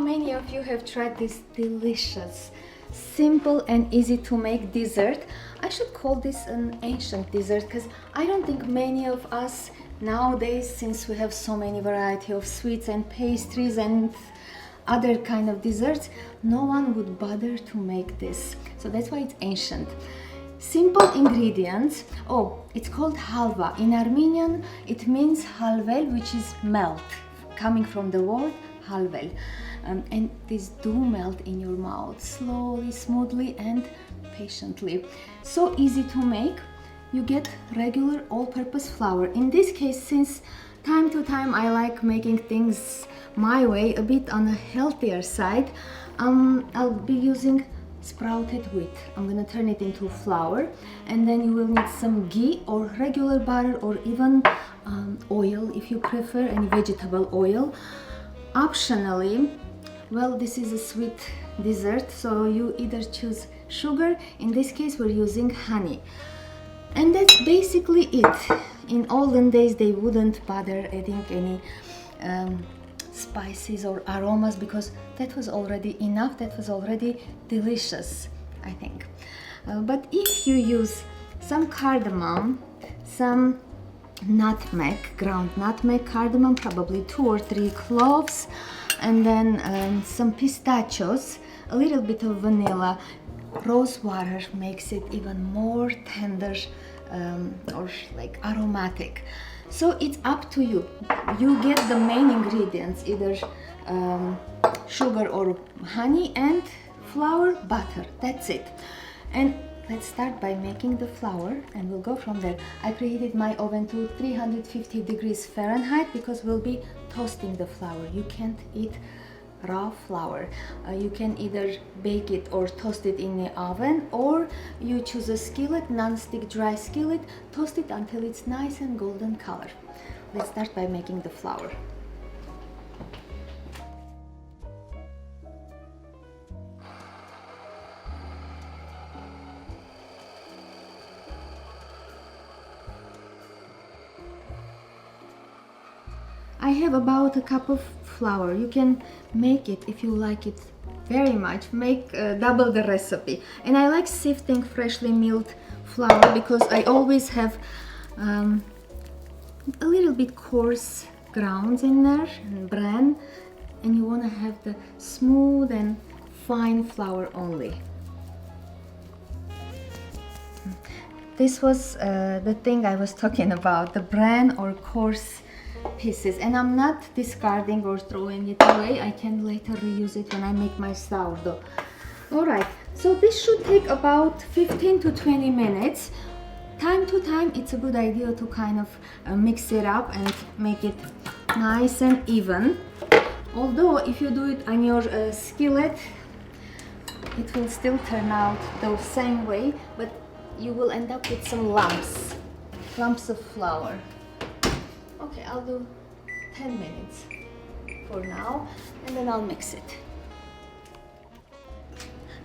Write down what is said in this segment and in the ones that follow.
many of you have tried this delicious, simple and easy to make dessert? I should call this an ancient dessert because I don't think many of us nowadays, since we have so many variety of sweets and pastries and other kind of desserts, no one would bother to make this. So that's why it's ancient. Simple ingredients. Oh, it's called halva. In Armenian, it means halvel, which is melt, coming from the word halvel. And these do melt in your mouth slowly, smoothly, and patiently. So easy to make. You get regular all-purpose flour. In this case, since time to time I like making things my way, a bit on a healthier side, I'll be using sprouted wheat. I'm gonna turn it into flour, and then you will need some ghee or regular butter or even oil if you prefer, any vegetable oil. Optionally, well, this is a sweet dessert, so you either choose sugar. In this case, we're using honey. And that's basically it. In olden days, they wouldn't bother adding any spices or aromas because that was already enough, that was already delicious, I think. But if you use some cardamom, some nutmeg, ground nutmeg, cardamom, probably 2 or 3 cloves, and then some pistachios, a little bit of vanilla. Rose water makes it even more tender or like aromatic. So it's up to you. You get the main ingredients, either sugar or honey, and flour, butter. That's it. And let's start by making the flour, and we'll go from there. I preheated my oven to 350 degrees Fahrenheit because we'll be toasting the flour. You can't eat raw flour. You can either bake it or toast it in the oven, or you choose a skillet, non-stick dry skillet, toast it until it's nice and golden color. Let's start by making the flour. I have about a cup of flour. You can make it, if you like it very much, make double the recipe. And I like sifting freshly milled flour because I always have a little bit coarse grounds in there and bran, and you want to have the smooth and fine flour only. This was the thing I was talking about, the bran or coarse pieces, and I'm not discarding or throwing it away. I can later reuse it when I make my sourdough. Alright, so this should take about 15 to 20 minutes. Time to time, it's a good idea to kind of mix it up and make it nice and even. Although if you do it on your skillet, it will still turn out the same way, but you will end up with some lumps of flour. Okay, I'll do 10 minutes for now, and then I'll mix it.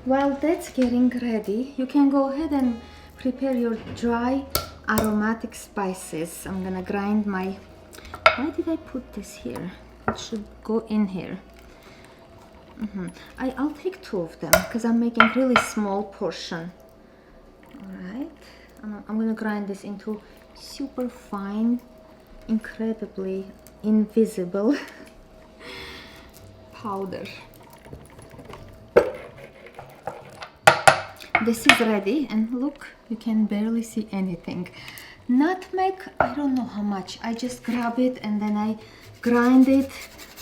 While that's getting ready, you can go ahead and prepare your dry aromatic spices. I'm gonna grind my... Why did I put this here? It should go in here. I'll take 2 of them because I'm making really small portion. Alright, I'm gonna grind this into super fine, incredibly invisible powder. This is ready, and look, you can barely see anything. Nutmeg, I don't know how much. I just grab it and then I grind it.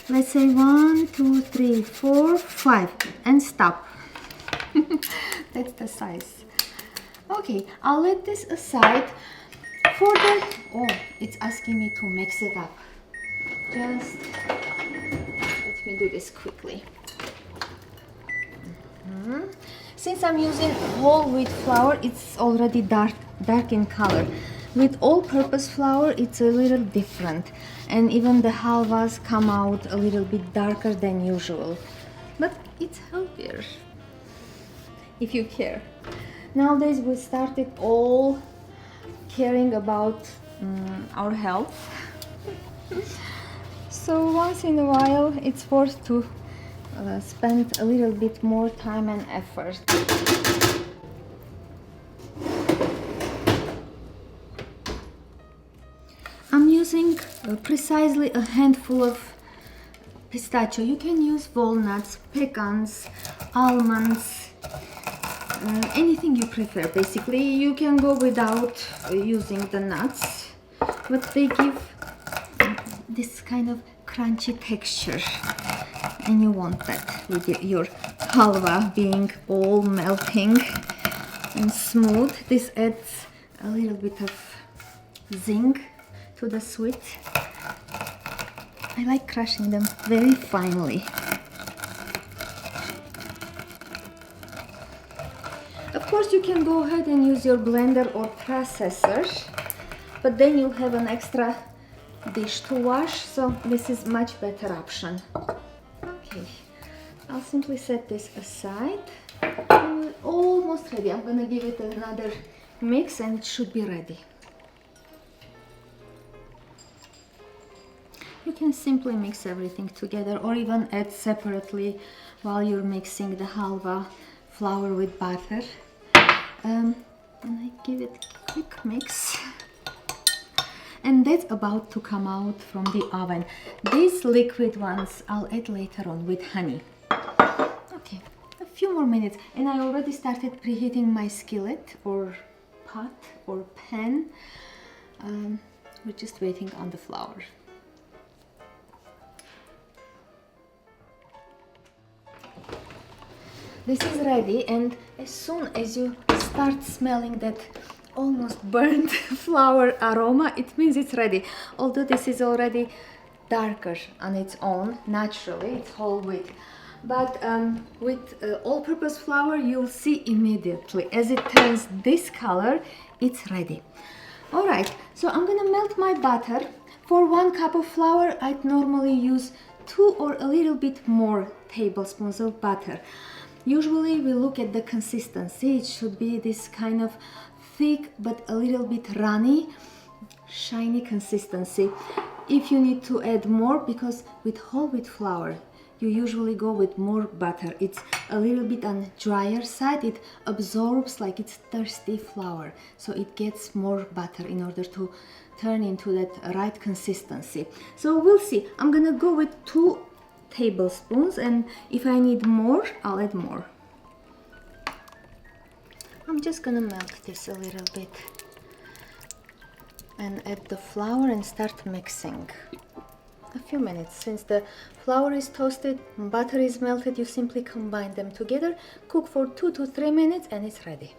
Let's say 1, 2, 3, 4, 5, and stop. That's the size. Okay, I'll let this aside. For the... Oh, it's asking me to mix it up. Just let me do this quickly. Since I'm using whole wheat flour, it's already dark in color. With all-purpose flour, it's a little different, and even the halvas come out a little bit darker than usual. But it's healthier, if you care. Nowadays, we started all caring about our health. So once in a while, it's worth to spend a little bit more time and effort. I'm using precisely a handful of pistachio. You can use walnuts, pecans, almonds, anything you prefer. Basically, you can go without using the nuts, but they give this kind of crunchy texture, and you want that with your halva being all melting and smooth. This adds a little bit of zing to the sweet. I like crushing them very finely. Of course, you can go ahead and use your blender or processor, but then you'll have an extra dish to wash, so this is much better option. Okay, I'll simply set this aside. Almost ready. I'm gonna give it another mix and it should be ready. You can simply mix everything together or even add separately while you're mixing the halva flour with butter. And I give it a quick mix. And that's about to come out from the oven. These liquid ones I'll add later on with honey. Okay, a few more minutes. And I already started preheating my skillet or pot or pan. We're just waiting on the flour. This is ready, and as soon as you start smelling that almost burnt flour aroma, it means it's ready. Although this is already darker on its own, naturally, it's whole wheat. But with all-purpose flour, you'll see immediately. As it turns this color, it's ready. All right, so I'm gonna melt my butter. For 1 cup of flour, I'd normally use 2 or a little bit more tablespoons of butter. Usually we look at the consistency. It should be this kind of thick but a little bit runny, shiny consistency. If you need to add more, because with whole wheat flour you usually go with more butter. It's a little bit on drier side. It absorbs like it's thirsty flour, so it gets more butter in order to turn into that right consistency. So we'll see. I'm gonna go with 2 tablespoons, and if I need more, I'll add more. I'm just gonna melt this a little bit and add the flour and start mixing. A few minutes. Since the flour is toasted, butter is melted, you simply combine them together, cook for 2 to 3 minutes, and it's ready.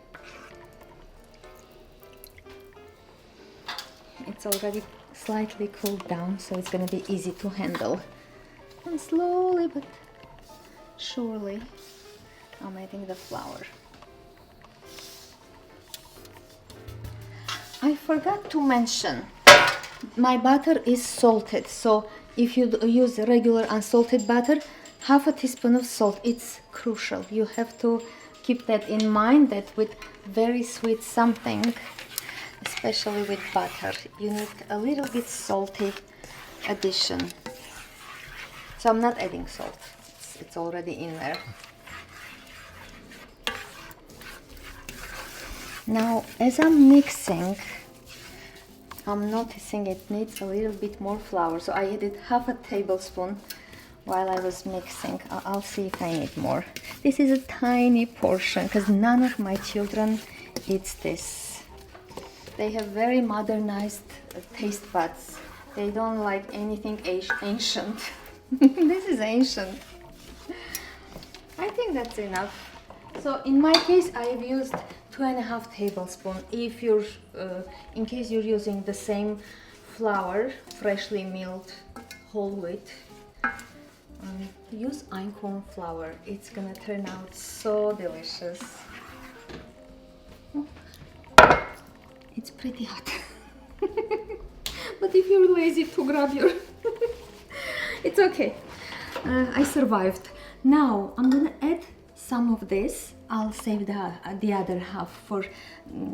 It's already slightly cooled down, so it's gonna be easy to handle. And slowly but surely I'm adding the flour. I forgot to mention, my butter is salted, so if you use regular unsalted butter, half a teaspoon of salt, it's crucial. You have to keep that in mind, that with very sweet something, especially with butter, you need a little bit salty addition. So I'm not adding salt, it's already in there. Now, as I'm mixing, I'm noticing it needs a little bit more flour, so I added half a tablespoon while I was mixing. I'll see if I need more. This is a tiny portion because none of my children eats this. They have very modernized taste buds. They don't like anything ancient. This is ancient. I think that's enough. So in my case, I have used 2.5 tablespoons. If you're, in case you're using the same flour, freshly milled whole wheat, use einkorn flour. It's gonna turn out so delicious. It's pretty hot. But if you're lazy to grab your it's okay. I survived. Now I'm gonna add some of this. I'll save the other half for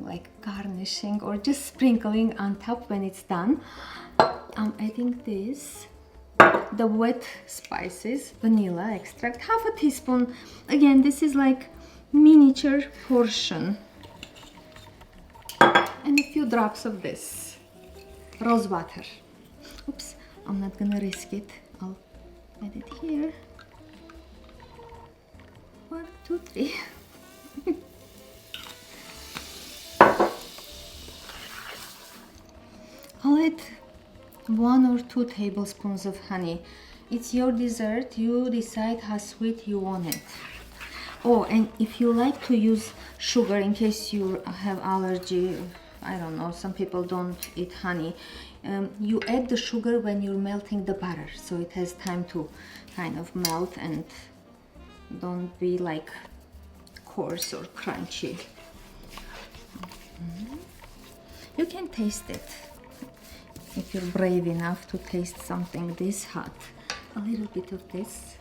like garnishing or just sprinkling on top when it's done. I'm adding this. the wet spices, vanilla extract, half a teaspoon. Again, this is like miniature portion. And a few drops of this rose water. Oops, I'm not gonna risk it. I'll add it here. 1, 2, 3. I'll add 1 or 2 tablespoons of honey. It's your dessert, you decide how sweet you want it. Oh, and if you like to use sugar in case you have allergy, I don't know, some people don't eat honey, you add the sugar when you're melting the butter, so it has time to kind of melt and don't be like coarse or crunchy. You can taste it if you're brave enough to taste something this hot. A little bit of this.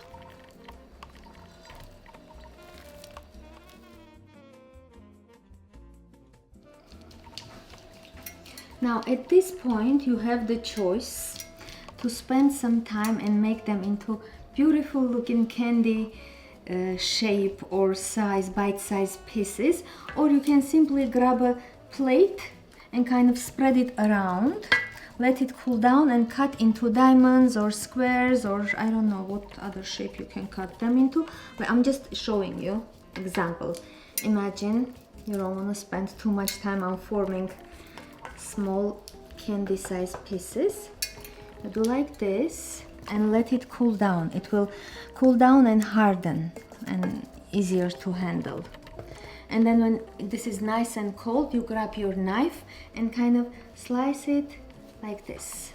Now at this point you have the choice to spend some time and make them into beautiful looking candy shape or size, bite-sized pieces, or you can simply grab a plate and kind of spread it around, let it cool down and cut into diamonds or squares, or I don't know what other shape you can cut them into, but I'm just showing you example. Imagine you don't want to spend too much time on forming small candy size pieces. You do like this and let it cool down. It will cool down and harden and easier to handle. And then when this is nice and cold, you grab your knife and kind of slice it like this.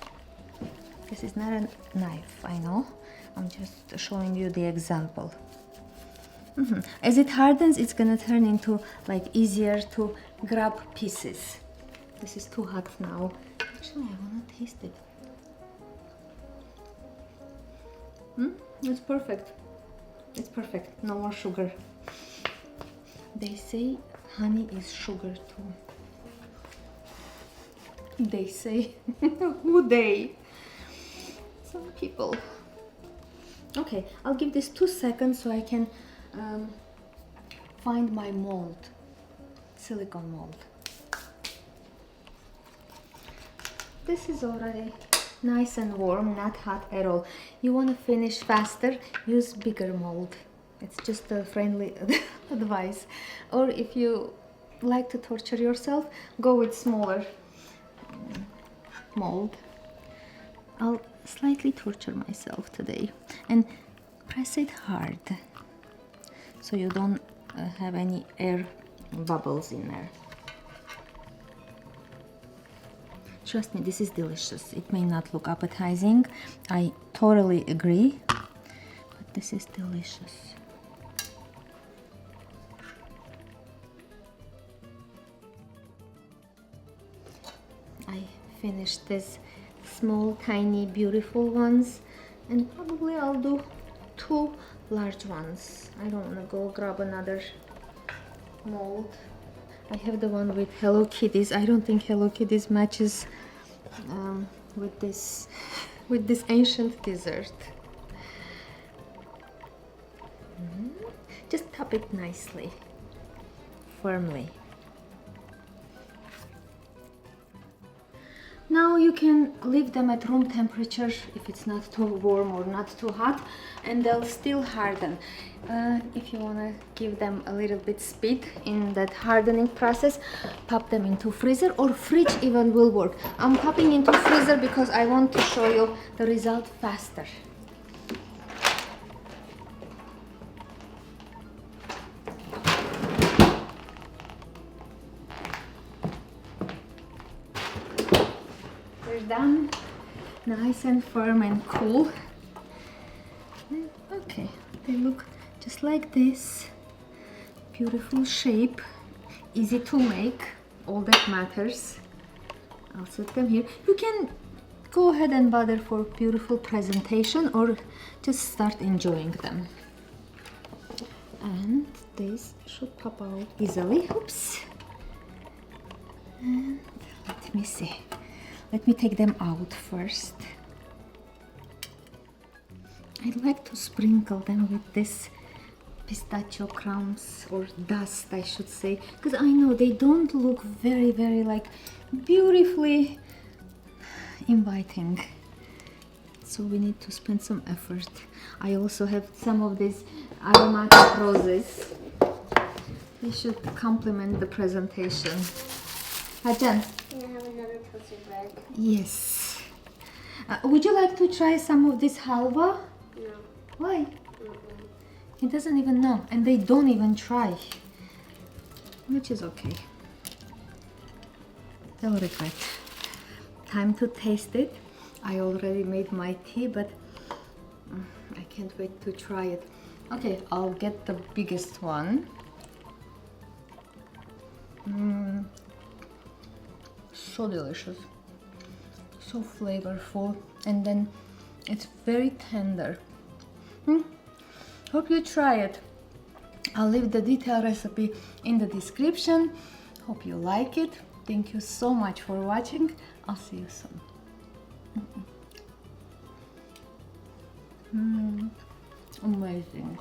This is not a knife, I know. I'm just showing you the example. As it hardens, it's gonna turn into like easier to grab pieces. This is too hot now. Actually, I wanna taste it. It's perfect. It's perfect. No more sugar. They say honey is sugar too. They say. Who they? Some people. Okay, I'll give this 2 seconds so I can find my mold. Silicone mold. This is already nice and warm, not hot at all. You want to finish faster, use bigger mold. It's just a friendly advice. Or if you like to torture yourself, go with smaller mold. I'll slightly torture myself today and press it hard so you don't have any air bubbles in there. Trust me, this is delicious. It may not look appetizing, I totally agree, but this is delicious. I finished this small, tiny, beautiful ones, and probably I'll do 2 large ones. I don't want to go grab another mold. I have the one with Hello Kitties. I don't think Hello Kitties matches with this ancient dessert. Just top it nicely, firmly. Now you can leave them at room temperature if it's not too warm or not too hot, and they'll still harden. If you want to give them a little bit speed in that hardening process, pop them into freezer, or fridge even will work. I'm popping into freezer because I want to show you the result faster. Done, nice and firm and cool. Okay, they look just like this. Beautiful shape, easy to make, all that matters. I'll set them here. You can go ahead and bother for beautiful presentation or just start enjoying them. And this should pop out easily. Oops. And let me see. Let me take them out first. I'd like to sprinkle them with this pistachio crumbs or dust, I should say, because I know they don't look very like beautifully inviting, so we need to spend some effort. I also have some of these aromatic roses. They should complement the presentation. Hajan? Can I have another toasted bread? Yes. Would you like to try some of this halva? No. Why? He doesn't even know, and they don't even try, which is okay. They'll regret. Time to taste it. I already made my tea, but I can't wait to try it. Okay, I'll get the biggest one. So delicious, so flavorful, and then it's very tender. Hope you try it. I'll leave the detailed recipe in the description. Hope you like it. Thank you so much for watching. I'll see you soon. Amazing.